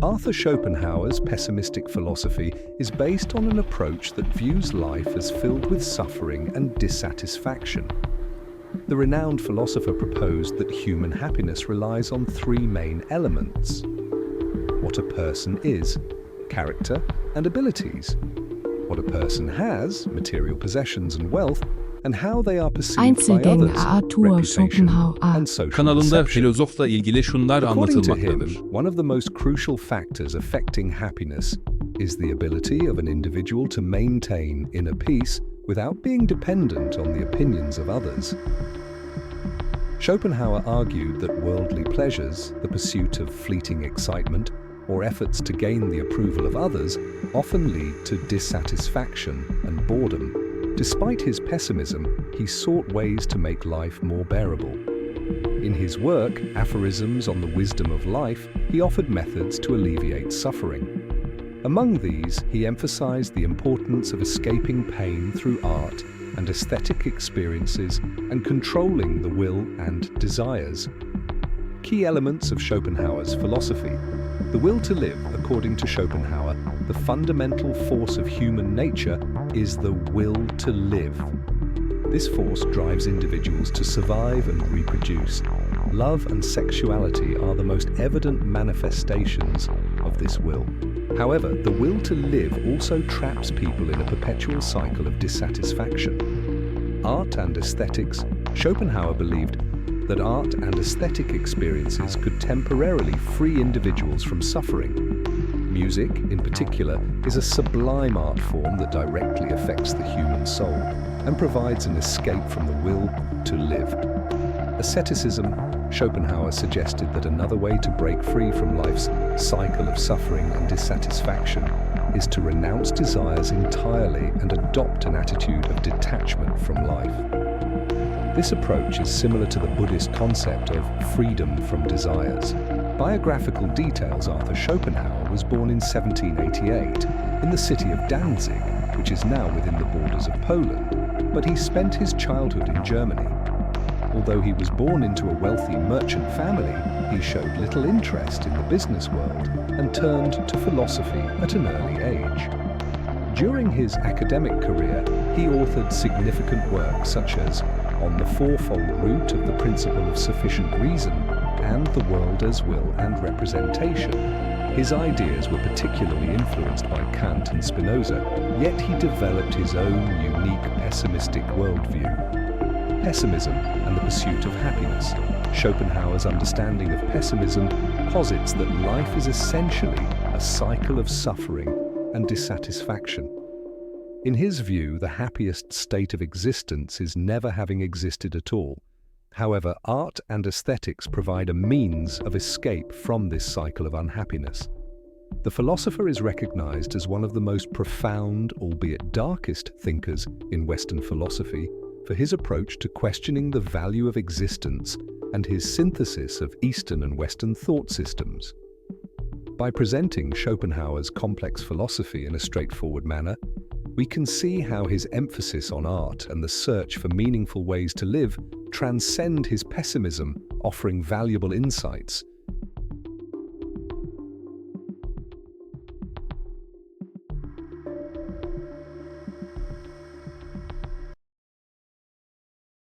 Arthur Schopenhauer's pessimistic philosophy is based on an approach that views life as filled with suffering and dissatisfaction. The renowned philosopher proposed that human happiness relies on three main elements: what a person is, character and abilities; what a person has, material possessions and wealth; and how they are perceived by Einzelgänger others, Arthur reputation Schopenhauer. and social Kanalında perception. filozofla ilgili şunlar According to him, anlatılmaktadır. one of the most crucial factors affecting happiness is the ability of an individual to maintain inner peace without being dependent on the opinions of others. Schopenhauer argued that worldly pleasures, the pursuit of fleeting excitement, or efforts to gain the approval of others often lead to dissatisfaction and boredom. Despite his pessimism, he sought ways to make life more bearable. In his work, Aphorisms on the Wisdom of Life, he offered methods to alleviate suffering. Among these, he emphasized the importance of escaping pain through art and aesthetic experiences and controlling the will and desires. Key elements of Schopenhauer's philosophy. The will to live, according to Schopenhauer, the fundamental force of human nature is the will to live. This force drives individuals to survive and reproduce. Love and sexuality are the most evident manifestations of this will. However, the will to live also traps people in a perpetual cycle of dissatisfaction. Art and aesthetics. Schopenhauer believed that art and aesthetic experiences could temporarily free individuals from suffering. Music, in particular, is a sublime art form that directly affects the human soul and provides an escape from the will to live. Asceticism. Schopenhauer suggested that another way to break free from life's cycle of suffering and dissatisfaction is to renounce desires entirely and adopt an attitude of detachment from life. This approach is similar to the Buddhist concept of freedom from desires. Biographical details. Arthur Schopenhauer was born in 1788 in the city of Danzig, which is now within the borders of Poland, but he spent his childhood in Germany. Although he was born into a wealthy merchant family, he showed little interest in the business world and turned to philosophy at an early age. During his academic career, he authored significant works such as On the Fourfold Root of the Principle of Sufficient Reason and The World as Will and Representation. His ideas were particularly influenced by Kant and Spinoza, yet he developed his own unique pessimistic worldview. Pessimism and the pursuit of happiness. Schopenhauer's understanding of pessimism posits that life is essentially a cycle of suffering and dissatisfaction. In his view, the happiest state of existence is never having existed at all. However, art and aesthetics provide a means of escape from this cycle of unhappiness. The philosopher is recognized as one of the most profound, albeit darkest, thinkers in Western philosophy for his approach to questioning the value of existence and his synthesis of Eastern and Western thought systems. By presenting Schopenhauer's complex philosophy in a straightforward manner, we can see how his emphasis on art and the search for meaningful ways to live transcend his pessimism, offering valuable insights